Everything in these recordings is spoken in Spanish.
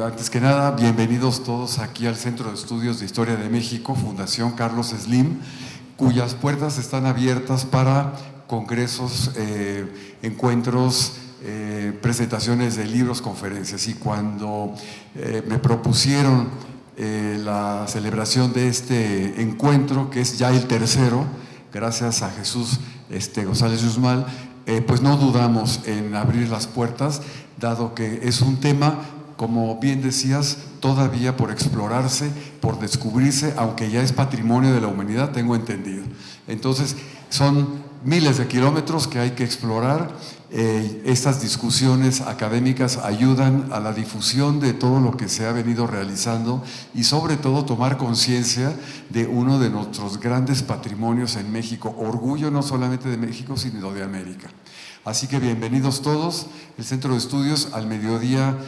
antes que nada, bienvenidos todos aquí al Centro de Estudios de Historia de México, Fundación Carlos Slim, cuyas puertas están abiertas para congresos, encuentros, presentaciones de libros, conferencias. Y cuando me propusieron la celebración de este encuentro, que es ya el tercero, gracias a Jesús González Yusmal, pues no dudamos en abrir las puertas, dado que es un tema, como bien decías, todavía por explorarse, por descubrirse, aunque ya es patrimonio de la humanidad, tengo entendido. Entonces, son miles de kilómetros que hay que explorar. Estas discusiones académicas ayudan a la difusión de todo lo que se ha venido realizando y sobre todo tomar conciencia de uno de nuestros grandes patrimonios en México, orgullo no solamente de México, sino de América. Así que bienvenidos todos. El Centro de Estudios, al mediodía,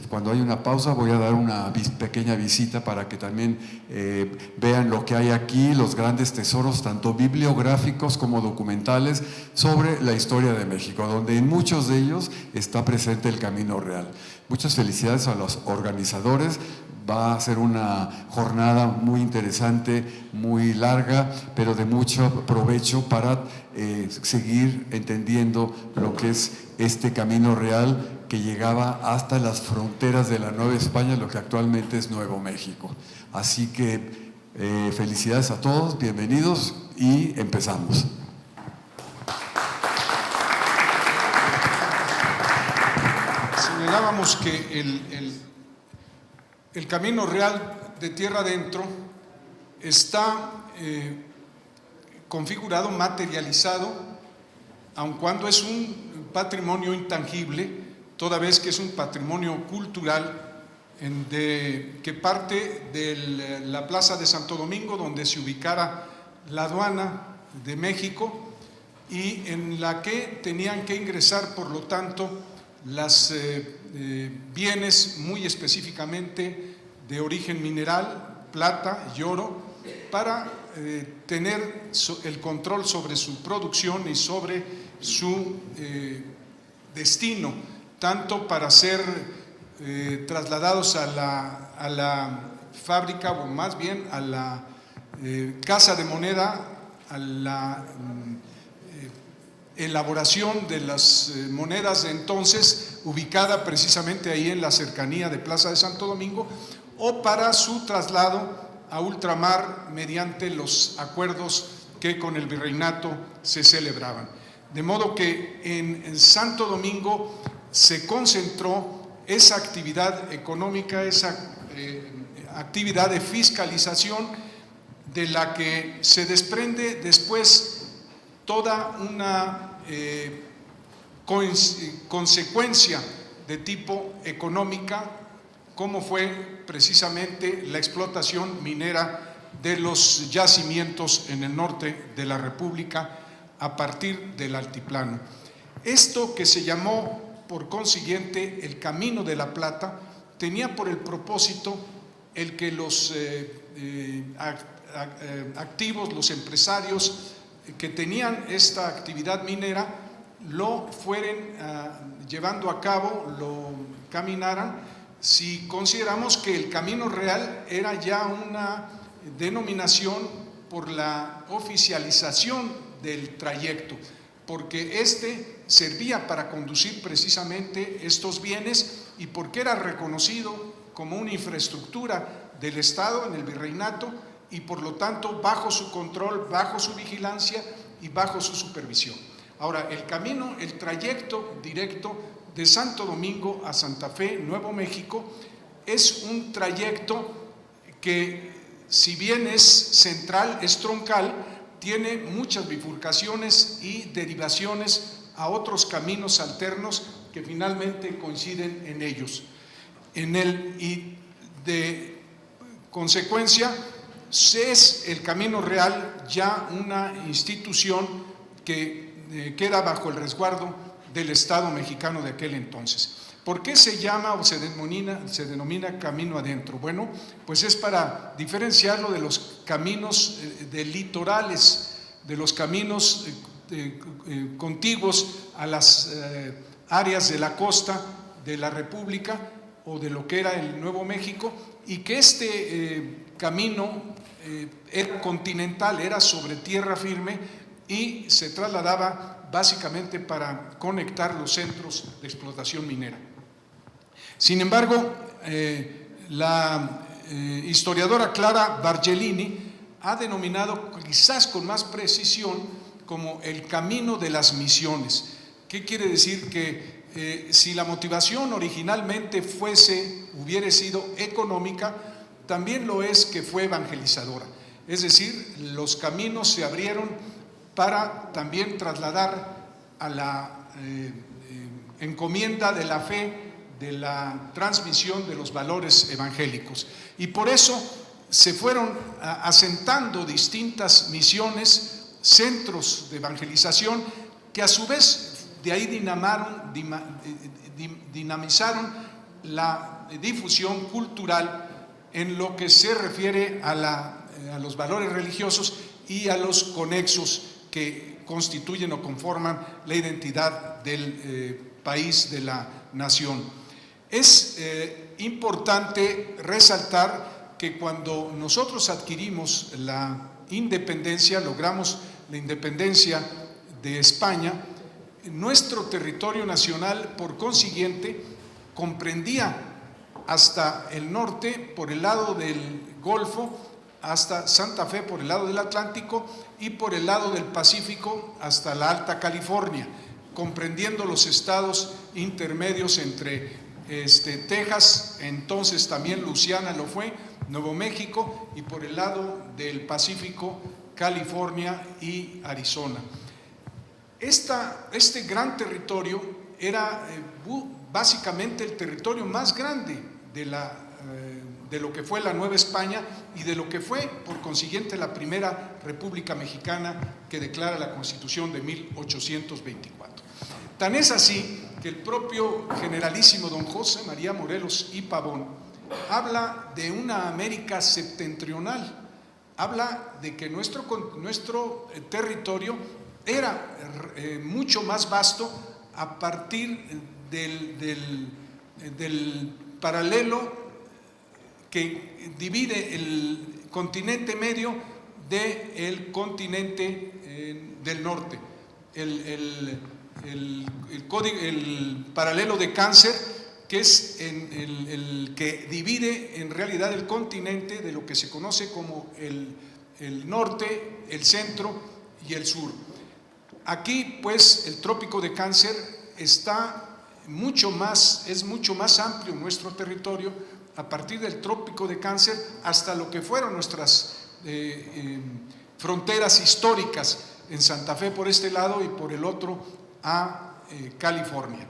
cuando hay una pausa, voy a dar una pequeña visita para que también vean lo que hay aquí, los grandes tesoros, tanto bibliográficos como documentales, sobre la historia de México, donde en muchos de ellos está presente el Camino Real. Muchas felicidades a los organizadores. Va a ser una jornada muy interesante, muy larga, pero de mucho provecho para seguir entendiendo lo que es este Camino Real que llegaba hasta las fronteras de la Nueva España, lo que actualmente es Nuevo México. Así que felicidades a todos, bienvenidos y empezamos. Señalábamos que el Camino Real de tierra adentro está configurado, materializado, aun cuando es un patrimonio intangible, toda vez que es un patrimonio cultural que parte de la Plaza de Santo Domingo, donde se ubicara la aduana de México, y en la que tenían que ingresar, por lo tanto, las bienes muy específicamente de origen mineral, plata y oro, para tener el control sobre su producción y sobre su destino, tanto para ser trasladados a la fábrica, o más bien a la casa de moneda, a la elaboración de las monedas de entonces, ubicada precisamente ahí en la cercanía de Plaza de Santo Domingo, o para su traslado a ultramar mediante los acuerdos que con el virreinato se celebraban. De modo que en Santo Domingo se concentró esa actividad económica, esa actividad de fiscalización, de la que se desprende después toda una consecuencia de tipo económica, como fue precisamente la explotación minera de los yacimientos en el norte de la República a partir del altiplano. Esto, que se llamó por consiguiente el Camino de la Plata, tenía por el propósito el que los activos, los empresarios que tenían esta actividad minera, lo fueren llevando a cabo, lo caminaran. Si consideramos que el Camino Real era ya una denominación por la oficialización del trayecto, porque servía para conducir precisamente estos bienes y porque era reconocido como una infraestructura del Estado en el virreinato y por lo tanto bajo su control, bajo su vigilancia y bajo su supervisión. Ahora, el trayecto directo de Santo Domingo a Santa Fe, Nuevo México, es un trayecto que, si bien es central, es troncal, tiene muchas bifurcaciones y derivaciones a otros caminos alternos que finalmente coinciden en ellos. Y de consecuencia, es el Camino Real ya una institución que queda bajo el resguardo del Estado mexicano de aquel entonces. ¿Por qué se llama o se denomina camino adentro? Bueno, pues es para diferenciarlo de los caminos de litorales, de los caminos contiguos a las áreas de la costa de la República, o de lo que era el Nuevo México, y que este camino era continental, era sobre tierra firme y se trasladaba básicamente para conectar los centros de explotación minera. Sin embargo, la historiadora Clara Bargellini ha denominado quizás con más precisión como el camino de las misiones. ¿Qué quiere decir? Que si la motivación originalmente hubiera sido económica, también lo es que fue evangelizadora. Es decir, los caminos se abrieron para también trasladar a la encomienda de la fe, de la transmisión de los valores evangélicos. Y por eso se fueron asentando distintas misiones, centros de evangelización, que a su vez de ahí dinamizaron la difusión cultural en lo que se refiere a los valores religiosos y a los conexos que constituyen o conforman la identidad del país, de la nación. Es importante resaltar que cuando nosotros adquirimos la independencia, logramos la independencia de España, nuestro territorio nacional, por consiguiente, comprendía hasta el norte, por el lado del Golfo, hasta Santa Fe por el lado del Atlántico, y por el lado del Pacífico hasta la Alta California, comprendiendo los estados intermedios entre Texas, entonces también Luisiana lo fue, Nuevo México, y por el lado del Pacífico, California y Arizona. Este gran territorio era básicamente el territorio más grande de lo que fue la Nueva España y de lo que fue, por consiguiente, la primera República Mexicana que declara la Constitución de 1824. Tan es así que el propio generalísimo don José María Morelos y Pavón habla de una América septentrional, habla de que nuestro territorio era mucho más vasto a partir del paralelo que divide el continente medio del continente del norte, el paralelo de Cáncer, que es el que divide en realidad el continente de lo que se conoce como el norte, el centro y el sur. Aquí, pues, el trópico de Cáncer está es mucho más amplio nuestro territorio, a partir del trópico de Cáncer hasta lo que fueron nuestras fronteras históricas, en Santa Fe por este lado y por el otro a California.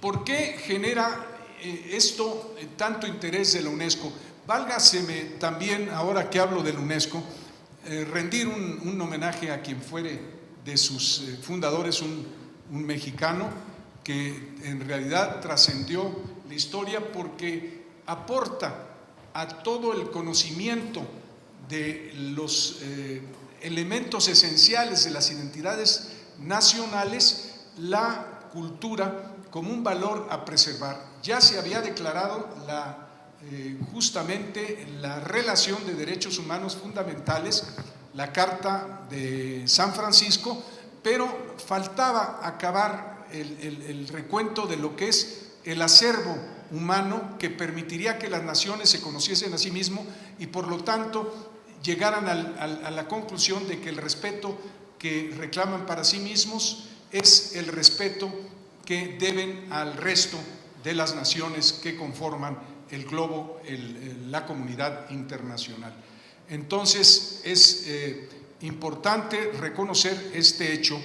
¿Por qué genera esto tanto interés de la UNESCO? Válgaseme también, ahora que hablo de la UNESCO, rendir un homenaje a quien fuere de sus fundadores, un mexicano que en realidad trascendió la historia porque aporta a todo el conocimiento de los elementos esenciales de las identidades nacionales, la cultura como un valor a preservar. Ya se había declarado justamente la relación de derechos humanos fundamentales, la Carta de San Francisco, pero faltaba acabar el recuento de lo que es el acervo humano que permitiría que las naciones se conociesen a sí mismos y por lo tanto llegaran a la conclusión de que el respeto que reclaman para sí mismos es el respeto que deben al resto de las naciones que conforman el globo, la comunidad internacional. Entonces es importante reconocer este hecho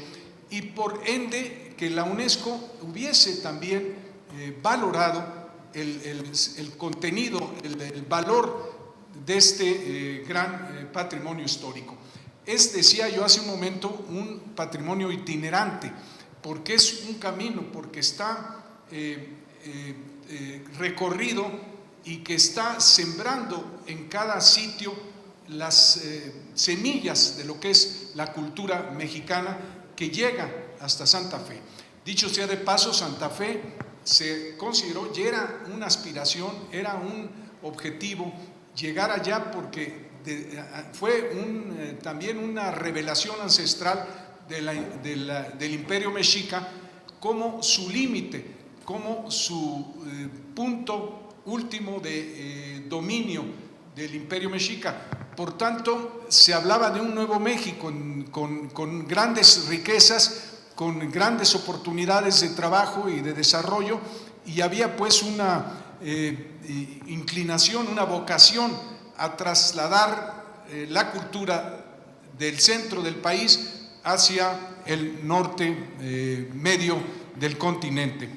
y por ende que la UNESCO hubiese también valorado el contenido, el valor de este gran patrimonio histórico. Decía yo hace un momento, un patrimonio itinerante, porque es un camino, porque está recorrido y que está sembrando en cada sitio las semillas de lo que es la cultura mexicana que llega hasta Santa Fe. Dicho sea de paso, Santa Fe se consideró y era una aspiración, era un objetivo llegar allá, porque fue también una revelación ancestral del Imperio Mexica, como su límite, como su punto último de dominio del Imperio Mexica. Por tanto, se hablaba de un nuevo México con grandes riquezas, con grandes oportunidades de trabajo y de desarrollo, y había pues una inclinación, una vocación a trasladar la cultura del centro del país hacia el norte medio del continente.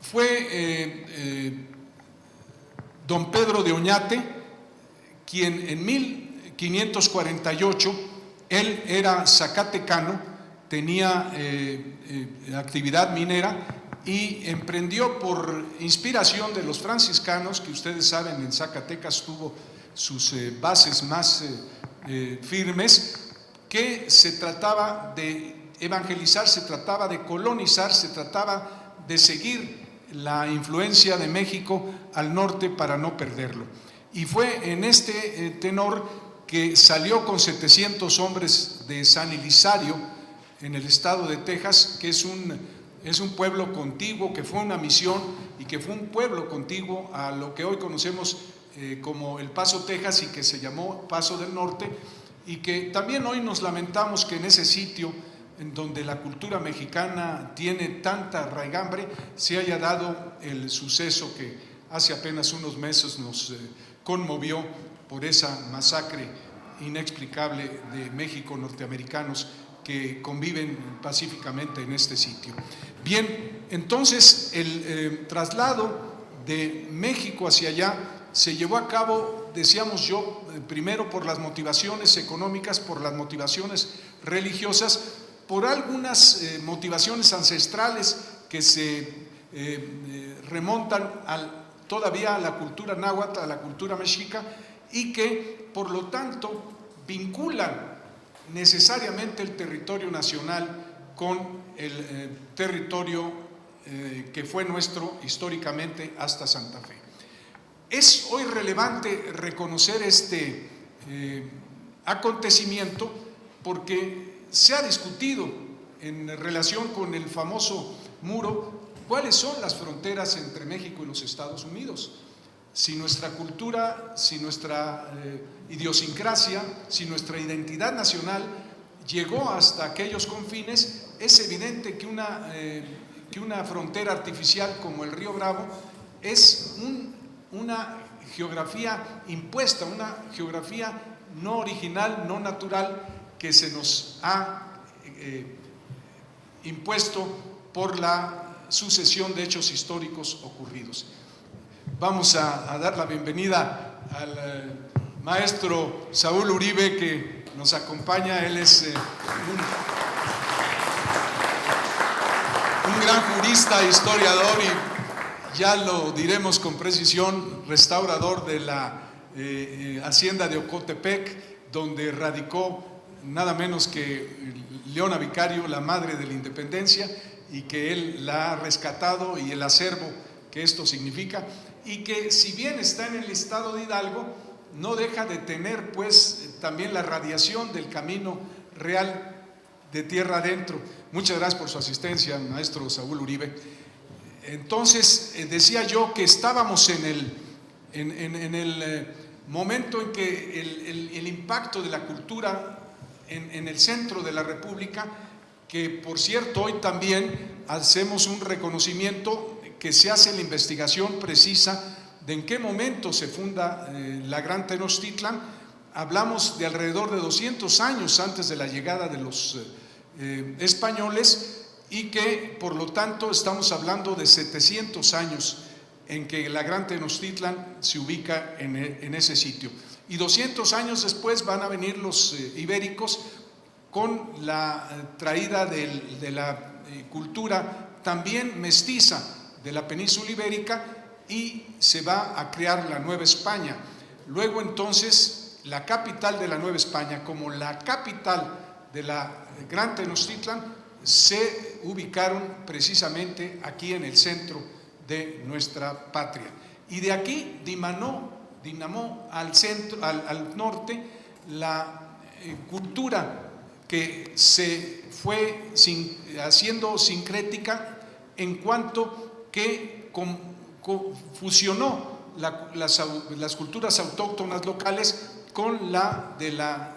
Fue don Pedro de Oñate quien en 1548, él era zacatecano, tenía actividad minera y emprendió, por inspiración de los franciscanos, que ustedes saben en Zacatecas tuvo sus bases más firmes, que se trataba de evangelizar, se trataba de colonizar, se trataba de seguir la influencia de México al norte para no perderlo. Y fue en este tenor que salió con 700 hombres de San Elizario, en el estado de Texas, que es un pueblo contiguo, que fue una misión y que fue un pueblo contiguo a lo que hoy conocemos como El Paso, Texas, y que se llamó Paso del Norte, y que también hoy nos lamentamos que en ese sitio, en donde la cultura mexicana tiene tanta raigambre, se haya dado el suceso que hace apenas unos meses nos conmovió por esa masacre inexplicable de México norteamericanos que conviven pacíficamente en este sitio. Bien, entonces el traslado de México hacia allá se llevó a cabo, decíamos yo, primero por las motivaciones económicas, por las motivaciones religiosas, por algunas motivaciones ancestrales que se remontan todavía a la cultura náhuatl, a la cultura mexica, y que por lo tanto vinculan necesariamente el territorio nacional con el territorio que fue nuestro históricamente hasta Santa Fe. Es hoy relevante reconocer este acontecimiento porque se ha discutido en relación con el famoso muro cuáles son las fronteras entre México y los Estados Unidos. Si nuestra cultura, si nuestra idiosincrasia, si nuestra identidad nacional llegó hasta aquellos confines, es evidente que una frontera artificial como el Río Bravo es una geografía impuesta, una geografía no original, no natural, que se nos ha impuesto por la sucesión de hechos históricos ocurridos. Vamos a dar la bienvenida al maestro Saúl Uribe, que nos acompaña. Él es un gran jurista, historiador y, ya lo diremos con precisión, restaurador de la hacienda de Ocotepec, donde radicó nada menos que Leona Vicario, la madre de la independencia, y que él la ha rescatado, y el acervo que esto significa, y que si bien está en el estado de Hidalgo, no deja de tener pues también la radiación del Camino Real de tierra adentro. Muchas gracias por su asistencia, maestro Saúl Uribe. Entonces, decía yo que estábamos en el momento en que el impacto de la cultura en el centro de la República, que por cierto hoy también hacemos un reconocimiento, que se hace la investigación precisa de en qué momento se funda la Gran Tenochtitlan. Hablamos de alrededor de 200 años antes de la llegada de los españoles, y que por lo tanto estamos hablando de 700 años en que la Gran Tenochtitlan se ubica en ese sitio. Y 200 años después van a venir los ibéricos con la traída de la cultura también mestiza de la península ibérica, y se va a crear la Nueva España. Luego entonces la capital de la Nueva España, como la capital de la Gran Tenochtitlan, se ubicaron precisamente aquí en el centro de nuestra patria. Y de aquí dinamó al centro, al norte, la cultura que se fue haciendo sincrética, en cuanto que fusionó las culturas autóctonas locales con la de la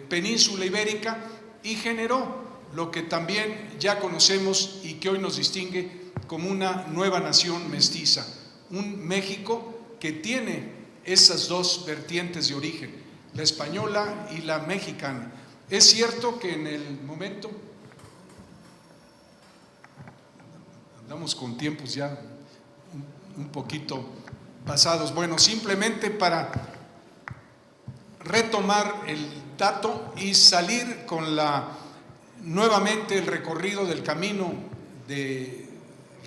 península ibérica, y generó lo que también ya conocemos y que hoy nos distingue como una nueva nación mestiza, un México que tiene esas dos vertientes de origen, la española y la mexicana. Es cierto que en el momento, andamos con tiempos ya un poquito pasados, bueno, simplemente para retomar el dato y salir con nuevamente el recorrido del camino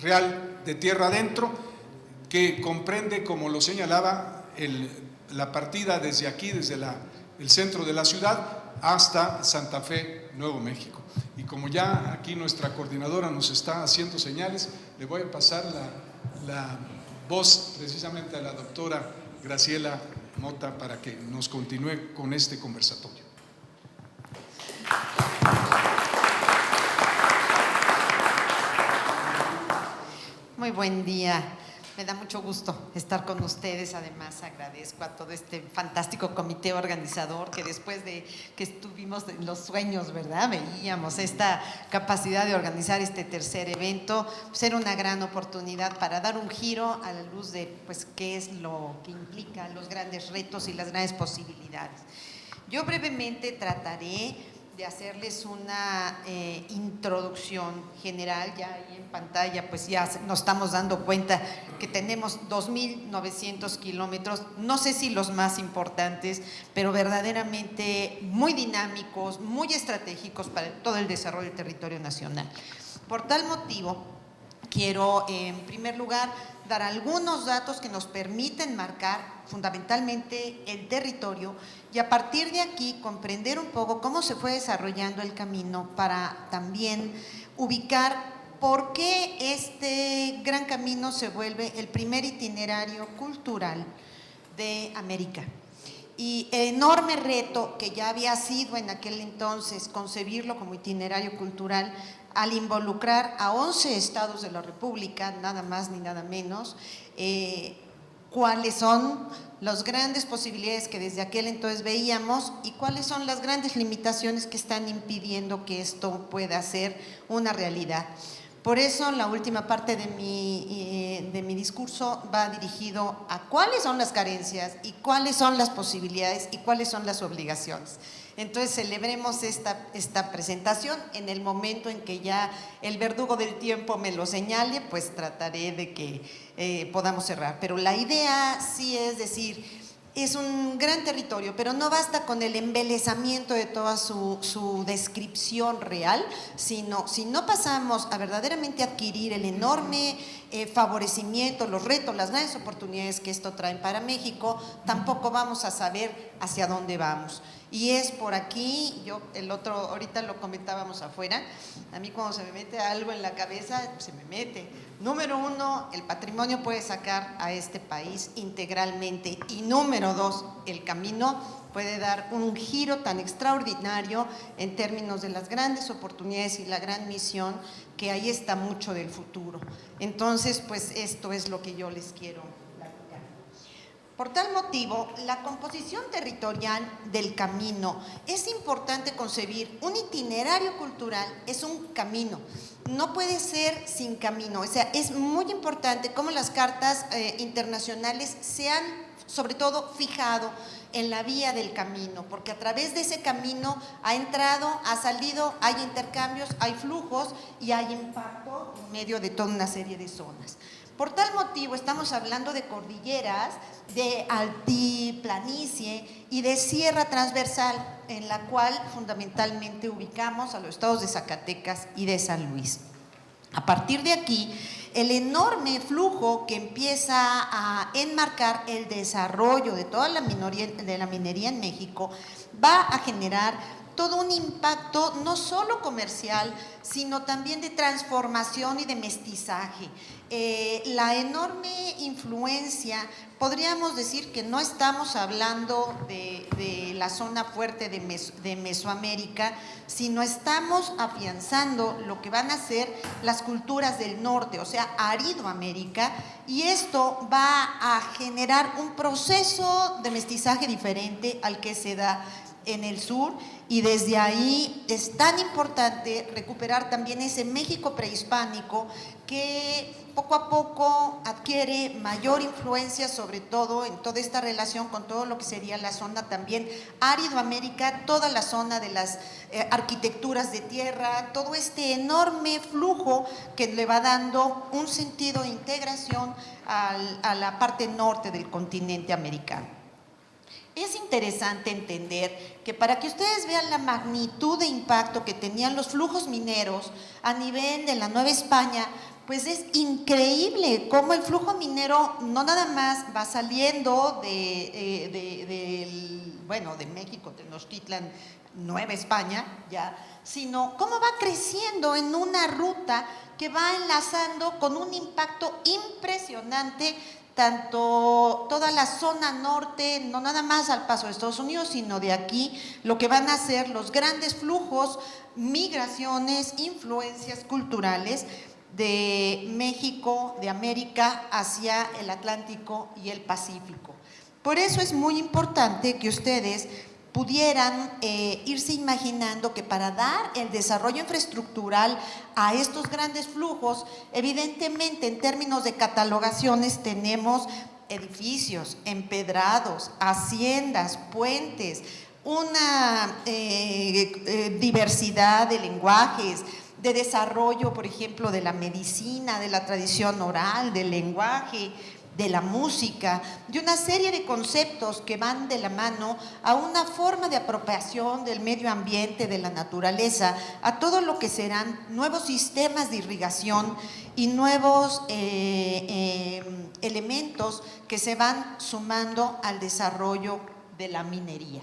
real de tierra adentro, que comprende, como lo señalaba, la partida desde aquí, desde el centro de la ciudad hasta Santa Fe, Nuevo México. Y como ya aquí nuestra coordinadora nos está haciendo señales, le voy a pasar la voz precisamente a la doctora Graciela Mota para que nos continúe con este conversatorio. Muy buen día. Me da mucho gusto estar con ustedes. Además, agradezco a todo este fantástico comité organizador que después de que estuvimos en los sueños, ¿verdad?, veíamos esta capacidad de organizar este tercer evento, ser una gran oportunidad para dar un giro a la luz de pues qué es lo que implica los grandes retos y las grandes posibilidades. Yo brevemente trataré de hacerles una introducción general. Ya ahí en pantalla pues ya nos estamos dando cuenta que tenemos 2.900 kilómetros, no sé si los más importantes, pero verdaderamente muy dinámicos, muy estratégicos para todo el desarrollo del territorio nacional. Por tal motivo, quiero en primer lugar dar algunos datos que nos permiten marcar fundamentalmente el territorio y a partir de aquí comprender un poco cómo se fue desarrollando el camino para también ubicar por qué este gran camino se vuelve el primer itinerario cultural de América. Y el enorme reto que ya había sido en aquel entonces concebirlo como itinerario cultural al involucrar a 11 estados de la República, nada más ni nada menos, cuáles son las grandes posibilidades que desde aquel entonces veíamos y cuáles son las grandes limitaciones que están impidiendo que esto pueda ser una realidad. Por eso la última parte de mi discurso va dirigido a cuáles son las carencias y cuáles son las posibilidades y cuáles son las obligaciones. Entonces celebremos esta presentación. En el momento en que ya el verdugo del tiempo me lo señale, pues trataré de que podamos cerrar. Pero la idea sí es decir, es un gran territorio, pero no basta con el embelezamiento de toda su descripción real, sino si no pasamos a verdaderamente adquirir el enorme favorecimiento, los retos, las grandes oportunidades que esto trae para México, tampoco vamos a saber hacia dónde vamos. Y es por aquí, ahorita lo comentábamos afuera, a mí cuando se me mete algo en la cabeza, se me mete. Número uno, el patrimonio puede sacar a este país integralmente. Y número dos, el camino puede dar un giro tan extraordinario en términos de las grandes oportunidades y la gran misión, que ahí está mucho del futuro. Entonces, pues esto es lo que yo les quiero platicar. Por tal motivo, la composición territorial del camino, es importante concebir un itinerario cultural, es un camino, no puede ser sin camino. O sea, es muy importante cómo las cartas internacionales se han, sobre todo, fijado en la vía del camino, porque a través de ese camino ha entrado, ha salido, hay intercambios, hay flujos y hay impacto en medio de toda una serie de zonas. Por tal motivo estamos hablando de cordilleras, de altiplanicie y de sierra transversal, en la cual fundamentalmente ubicamos a los estados de Zacatecas y de San Luis. A partir de aquí, el enorme flujo que empieza a enmarcar el desarrollo de toda la minería en México va a generar todo un impacto no solo comercial, sino también de transformación y de mestizaje. La enorme influencia, podríamos decir que no estamos hablando de la zona fuerte de Mesoamérica, sino estamos afianzando lo que van a ser las culturas del norte, o sea, Aridoamérica, y esto va a generar un proceso de mestizaje diferente al que se da en el sur, y desde ahí es tan importante recuperar también ese México prehispánico que poco a poco adquiere mayor influencia, sobre todo en toda esta relación con todo lo que sería la zona también Aridoamérica, toda la zona de las arquitecturas de tierra, todo este enorme flujo que le va dando un sentido de integración a la parte norte del continente americano. Es interesante entender que para que ustedes vean la magnitud de impacto que tenían los flujos mineros a nivel de la Nueva España, pues es increíble cómo el flujo minero no nada más va saliendo de México, Tenochtitlan, Nueva España, ya, sino cómo va creciendo en una ruta que va enlazando con un impacto impresionante tanto toda la zona norte, no nada más al paso de Estados Unidos, sino de aquí, lo que van a ser los grandes flujos, migraciones, influencias culturales de México, de América, hacia el Atlántico y el Pacífico. Por eso es muy importante que ustedes pudieran irse imaginando que para dar el desarrollo infraestructural a estos grandes flujos, evidentemente en términos de catalogaciones tenemos edificios, empedrados, haciendas, puentes, una diversidad de lenguajes, de desarrollo, por ejemplo, de la medicina, de la tradición oral, del lenguaje, de la música, de una serie de conceptos que van de la mano a una forma de apropiación del medio ambiente, de la naturaleza, a todo lo que serán nuevos sistemas de irrigación y nuevos elementos que se van sumando al desarrollo de la minería.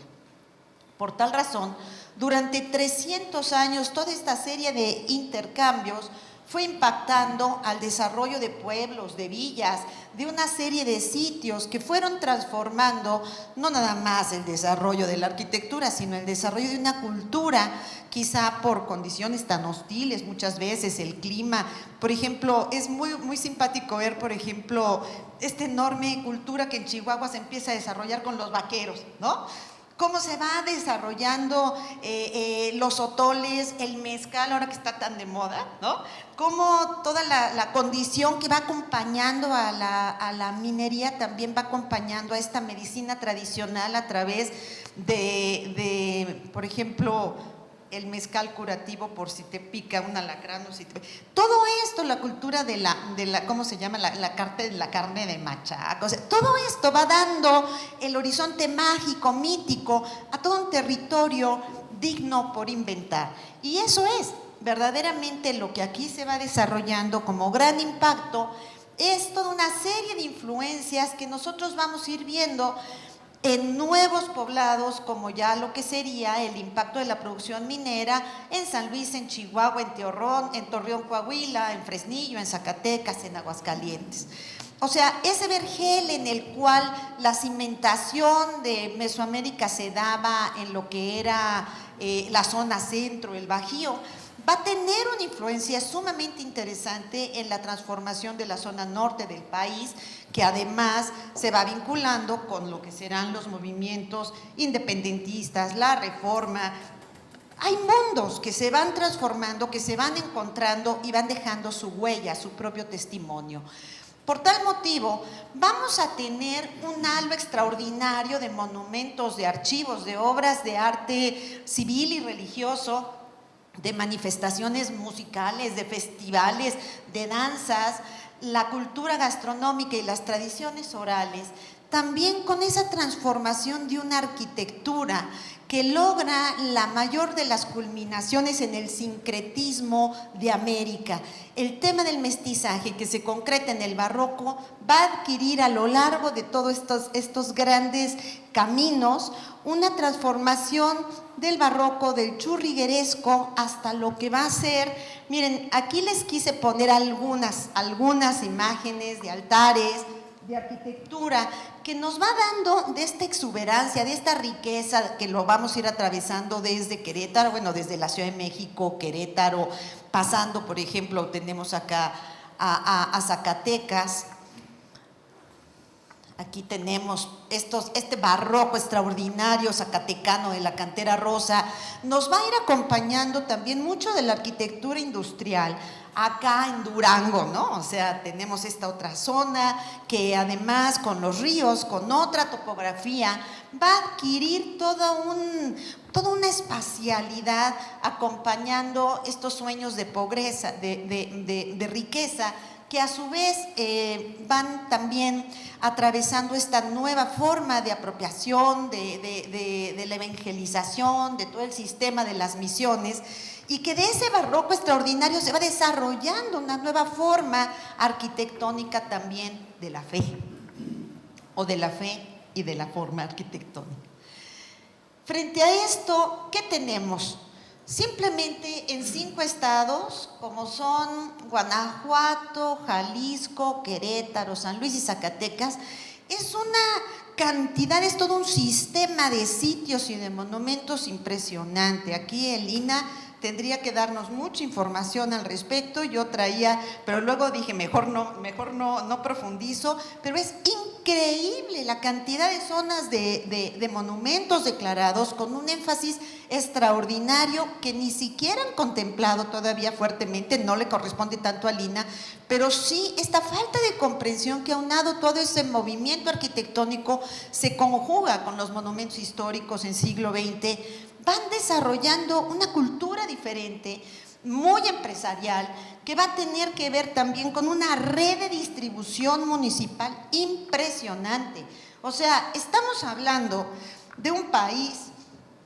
Por tal razón, durante 300 años, toda esta serie de intercambios fue impactando al desarrollo de pueblos, de villas, de una serie de sitios que fueron transformando no nada más el desarrollo de la arquitectura, sino el desarrollo de una cultura, quizá por condiciones tan hostiles muchas veces, el clima. Por ejemplo, es muy simpático ver, por ejemplo, esta enorme cultura que en Chihuahua se empieza a desarrollar con los vaqueros, ¿no? Cómo se va desarrollando los otoles, el mezcal, ahora que está tan de moda, ¿no? Cómo toda la condición que va acompañando a la minería también va acompañando a esta medicina tradicional a través por ejemplo, el mezcal curativo por si te pica un alacrán o si te... Todo esto, la cultura de la ¿cómo se llama? La carne de machaca, o sea, todo esto va dando el horizonte mágico, mítico, a todo un territorio digno por inventar. Y eso es verdaderamente lo que aquí se va desarrollando como gran impacto, es toda una serie de influencias que nosotros vamos a ir viendo en nuevos poblados, como ya lo que sería el impacto de la producción minera en San Luis, en Chihuahua, en Torreón, Coahuila, en Fresnillo, en Zacatecas, en Aguascalientes. O sea, ese vergel en el cual la cimentación de Mesoamérica se daba en lo que era la zona centro, el Bajío, va a tener una influencia sumamente interesante en la transformación de la zona norte del país, que además se va vinculando con lo que serán los movimientos independentistas, la reforma. Hay mundos que se van transformando, que se van encontrando y van dejando su huella, su propio testimonio. Por tal motivo, vamos a tener un halo extraordinario de monumentos, de archivos, de obras de arte civil y religioso, de manifestaciones musicales, de festivales, de danzas, la cultura gastronómica y las tradiciones orales también con esa transformación de una arquitectura que logra la mayor de las culminaciones en el sincretismo de América. El tema del mestizaje que se concreta en el barroco va a adquirir a lo largo de todos estos grandes caminos una transformación del barroco, del churrigueresco, hasta lo que va a ser. Miren, aquí les quise poner algunas imágenes de altares, de arquitectura, que nos va dando de esta exuberancia, de esta riqueza que lo vamos a ir atravesando desde Querétaro, bueno, desde la Ciudad de México, Querétaro, pasando, por ejemplo, tenemos acá a Zacatecas. Aquí tenemos este barroco extraordinario zacatecano de la cantera rosa. Nos va a ir acompañando también mucho de la arquitectura industrial acá en Durango, ¿no? O sea, tenemos esta otra zona que además con los ríos, con otra topografía, va a adquirir toda una espacialidad acompañando estos sueños de pobreza, de riqueza, que a su vez van también atravesando esta nueva forma de apropiación, de la evangelización, de todo el sistema de las misiones, y que de ese barroco extraordinario se va desarrollando una nueva forma arquitectónica también de la fe, o de la fe y de la forma arquitectónica. Frente a esto, ¿qué tenemos? Simplemente en 5 estados, como son Guanajuato, Jalisco, Querétaro, San Luis y Zacatecas, es una cantidad, es todo un sistema de sitios y de monumentos impresionante. Aquí el INAH tendría que darnos mucha información al respecto. Yo traía, pero luego dije mejor no profundizo, pero es increíble la cantidad de zonas de monumentos declarados con un énfasis extraordinario que ni siquiera han contemplado todavía fuertemente, no le corresponde tanto al INAH, pero sí esta falta de comprensión que aunado todo ese movimiento arquitectónico se conjuga con los monumentos históricos en siglo XX, van desarrollando una cultura diferente, muy empresarial, que va a tener que ver también con una red de distribución municipal impresionante. O sea, estamos hablando de un país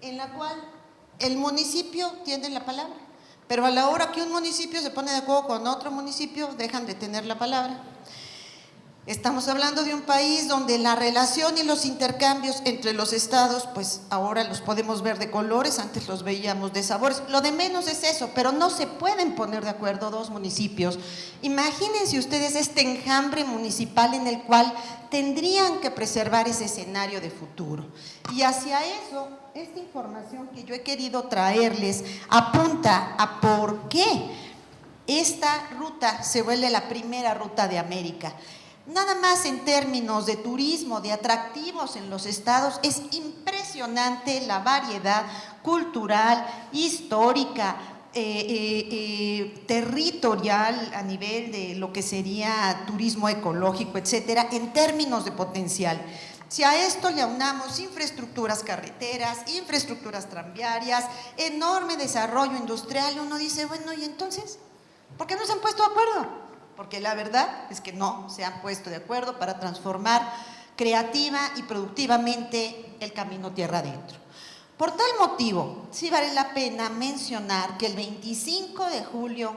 en la cual el municipio tiene la palabra, pero a la hora que un municipio se pone de acuerdo con otro municipio, dejan de tener la palabra. Estamos hablando de un país donde la relación y los intercambios entre los estados, pues ahora los podemos ver de colores, antes los veíamos de sabores. Lo de menos es eso, pero no se pueden poner de acuerdo 2 municipios. Imagínense ustedes este enjambre municipal en el cual tendrían que preservar ese escenario de futuro. Y hacia eso, esta información que yo he querido traerles apunta a por qué esta ruta se vuelve la primera ruta de América. Nada más en términos de turismo, de atractivos en los estados, es impresionante la variedad cultural, histórica, territorial a nivel de lo que sería turismo ecológico, etcétera, en términos de potencial. Si a esto le aunamos infraestructuras carreteras, infraestructuras tranviarias, enorme desarrollo industrial, uno dice, bueno, ¿y entonces? ¿Por qué no se han puesto de acuerdo? Porque la verdad es que no se han puesto de acuerdo para transformar creativa y productivamente el camino tierra adentro. Por tal motivo, sí vale la pena mencionar que el 25 de julio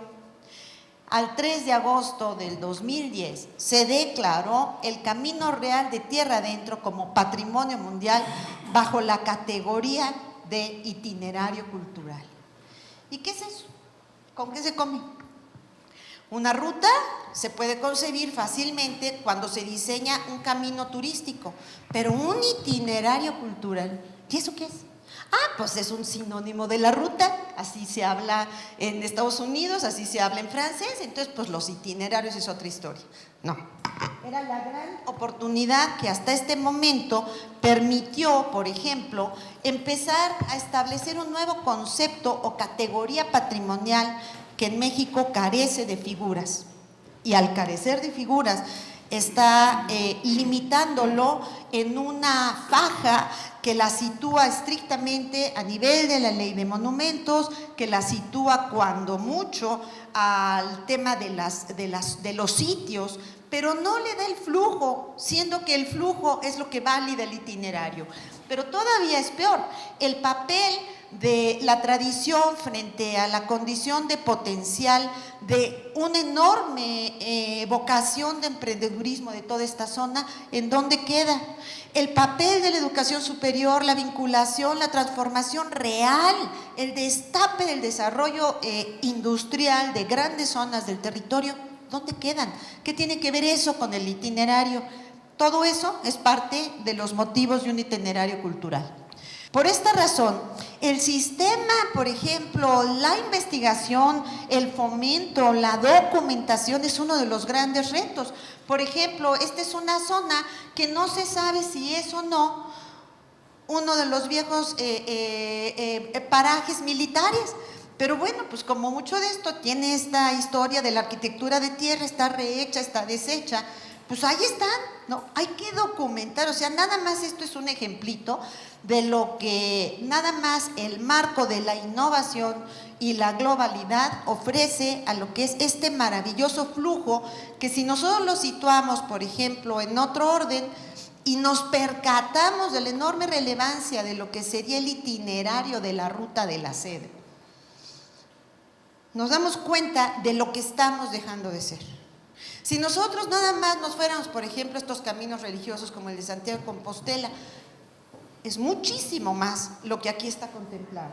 al 3 de agosto del 2010 se declaró el Camino Real de Tierra Adentro como Patrimonio Mundial bajo la categoría de itinerario cultural. ¿Y qué es eso? ¿Con qué se come? Una ruta se puede concebir fácilmente cuando se diseña un camino turístico, pero un itinerario cultural, ¿y eso qué es? Pues es un sinónimo de la ruta, así se habla en Estados Unidos, así se habla en francés, entonces pues los itinerarios es otra historia. No, era la gran oportunidad que hasta este momento permitió, por ejemplo, empezar a establecer un nuevo concepto o categoría patrimonial que en México carece de figuras, y al carecer de figuras está limitándolo en una faja que la sitúa estrictamente a nivel de la ley de monumentos, que la sitúa cuando mucho al tema de los sitios, pero no le da el flujo, siendo que el flujo es lo que valida el itinerario. Pero todavía es peor, el papel de la tradición frente a la condición de potencial de una enorme vocación de emprendedurismo de toda esta zona, ¿en dónde queda? El papel de la educación superior, la vinculación, la transformación real, el destape del desarrollo industrial de grandes zonas del territorio, ¿dónde quedan? ¿Qué tiene que ver eso con el itinerario? Todo eso es parte de los motivos de un itinerario cultural. Por esta razón, el sistema, por ejemplo, la investigación, el fomento, la documentación es uno de los grandes retos. Por ejemplo, esta es una zona que no se sabe si es o no uno de los viejos parajes militares. Pero bueno, pues como mucho de esto tiene esta historia de la arquitectura de tierra, está rehecha, está deshecha, pues ahí están, ¿no? Hay que documentar, o sea, nada más esto es un ejemplito de lo que nada más el marco de la innovación y la globalidad ofrece a lo que es este maravilloso flujo que si nosotros lo situamos, por ejemplo, en otro orden y nos percatamos de la enorme relevancia de lo que sería el itinerario de la ruta de la sede, nos damos cuenta de lo que estamos dejando de ser. Si nosotros nada más nos fuéramos, por ejemplo, a estos caminos religiosos como el de Santiago de Compostela, es muchísimo más lo que aquí está contemplado.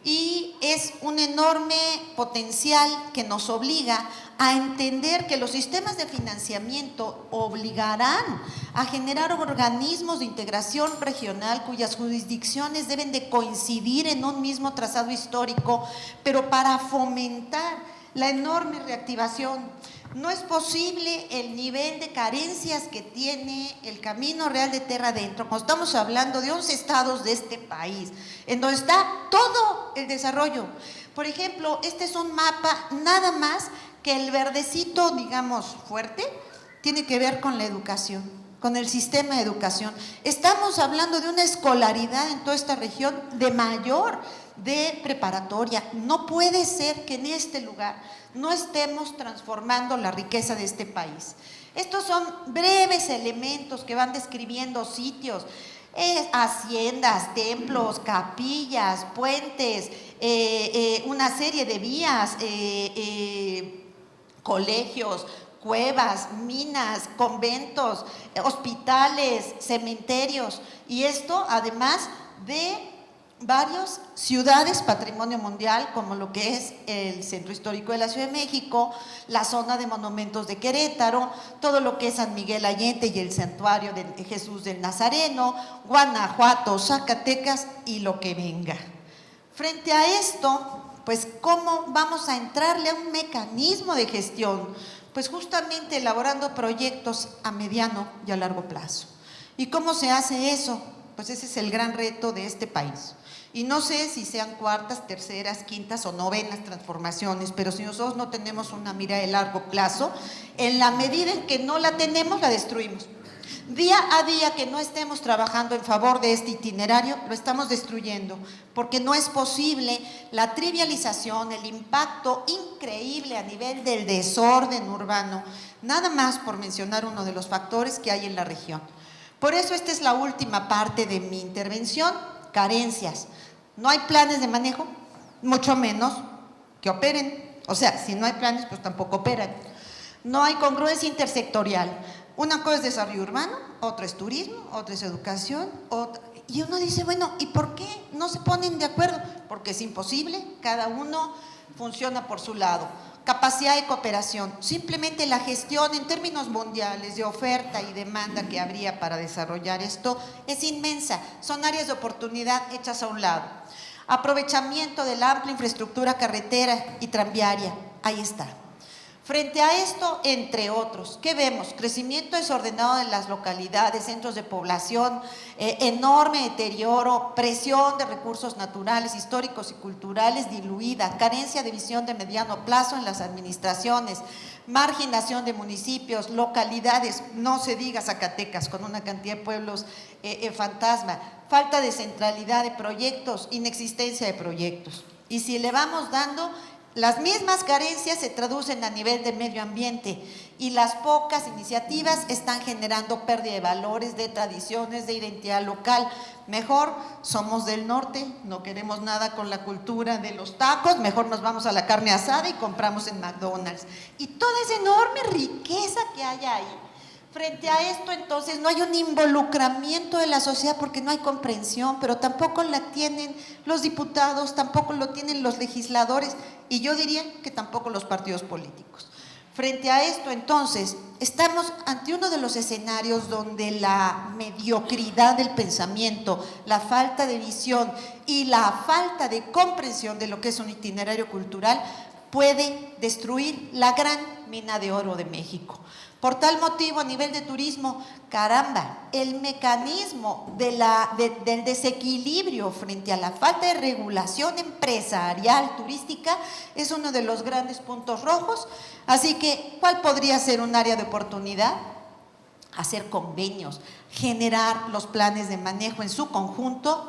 Y es un enorme potencial que nos obliga a entender que los sistemas de financiamiento obligarán a generar organismos de integración regional cuyas jurisdicciones deben de coincidir en un mismo trazado histórico, pero para fomentar la enorme reactivación. No es posible el nivel de carencias que tiene el Camino Real de Terra Adentro, cuando estamos hablando de 11 estados de este país, en donde está todo el desarrollo. Por ejemplo, este es un mapa nada más que el verdecito, digamos, fuerte, tiene que ver con la educación, con el sistema de educación. Estamos hablando de una escolaridad en toda esta región de mayor, de preparatoria. No puede ser que en este lugar no estemos transformando la riqueza de este país. Estos son breves elementos que van describiendo sitios, haciendas, templos, capillas, puentes, una serie de vías, colegios, cuevas, minas, conventos, hospitales, cementerios, y esto además de varias ciudades patrimonio mundial, como lo que es el Centro Histórico de la Ciudad de México, la zona de monumentos de Querétaro, todo lo que es San Miguel Allende y el santuario de Jesús del Nazareno, Guanajuato, Zacatecas y lo que venga. Frente a esto, pues ¿cómo vamos a entrarle a un mecanismo de gestión? Pues justamente elaborando proyectos a mediano y a largo plazo. ¿Y cómo se hace eso? Pues ese es el gran reto de este país. Y no sé si sean cuartas, terceras, quintas o novenas transformaciones, pero si nosotros no tenemos una mirada de largo plazo, en la medida en que no la tenemos, la destruimos. Día a día que no estemos trabajando en favor de este itinerario, lo estamos destruyendo, porque no es posible la trivialización, el impacto increíble a nivel del desorden urbano, nada más por mencionar uno de los factores que hay en la región. Por eso esta es la última parte de mi intervención, carencias. No hay planes de manejo, mucho menos que operen. O sea, si no hay planes, pues tampoco operan. No hay congruencia intersectorial. Una cosa es desarrollo urbano, otra es turismo, otra es educación, y uno dice, bueno, ¿y por qué no se ponen de acuerdo? Porque es imposible, cada uno funciona por su lado. Capacidad de cooperación, simplemente la gestión en términos mundiales de oferta y demanda que habría para desarrollar esto es inmensa, son áreas de oportunidad hechas a un lado. Aprovechamiento de la amplia infraestructura carretera y tranviaria, ahí está. Frente a esto, entre otros, ¿qué vemos? Crecimiento desordenado de las localidades, centros de población, enorme deterioro, presión de recursos naturales, históricos y culturales diluida, carencia de visión de mediano plazo en las administraciones, marginación de municipios, localidades, no se diga Zacatecas, con una cantidad de pueblos fantasma, falta de centralidad de proyectos, inexistencia de proyectos. Y si le vamos dando, Las mismas carencias se traducen a nivel de medio ambiente y las pocas iniciativas están generando pérdida de valores, de tradiciones, de identidad local. Mejor somos del norte, no queremos nada con la cultura de los tacos, mejor nos vamos a la carne asada y compramos en McDonald's. Y toda esa enorme riqueza que hay ahí. Frente a esto, entonces, no hay un involucramiento de la sociedad porque no hay comprensión, pero tampoco la tienen los diputados, tampoco lo tienen los legisladores y yo diría que tampoco los partidos políticos. Frente a esto, entonces, estamos ante uno de los escenarios donde la mediocridad del pensamiento, la falta de visión y la falta de comprensión de lo que es un itinerario cultural puede destruir la gran mina de oro de México. Por tal motivo, a nivel de turismo, caramba, el mecanismo del desequilibrio frente a la falta de regulación empresarial turística es uno de los grandes puntos rojos. Así que, ¿cuál podría ser un área de oportunidad? Hacer convenios, generar los planes de manejo en su conjunto,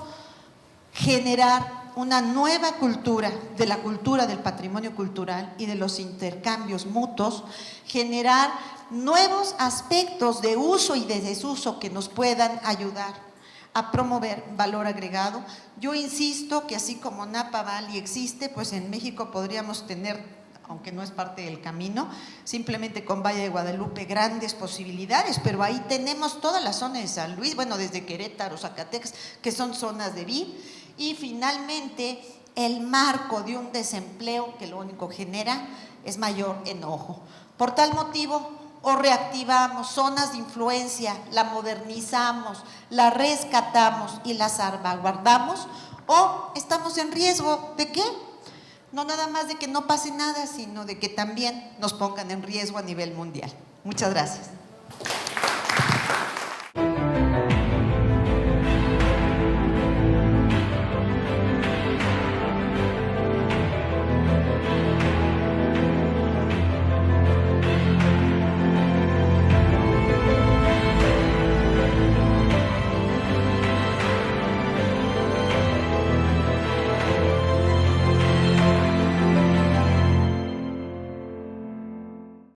generar una nueva cultura, de la cultura del patrimonio cultural y de los intercambios mutuos, generar nuevos aspectos de uso y de desuso que nos puedan ayudar a promover valor agregado. Yo insisto que así como Napa Valley existe, pues en México podríamos tener, aunque no es parte del camino, simplemente con Valle de Guadalupe grandes posibilidades, pero ahí tenemos toda la zona de San Luis, bueno, desde Querétaro, Zacatecas, que son zonas de vid, y finalmente el marco de un desempleo que lo único genera es mayor enojo. Por tal motivo, o reactivamos zonas de influencia, la modernizamos, la rescatamos y la salvaguardamos, o estamos en riesgo ¿de qué? No nada más de que no pase nada, sino de que también nos pongan en riesgo a nivel mundial. Muchas gracias.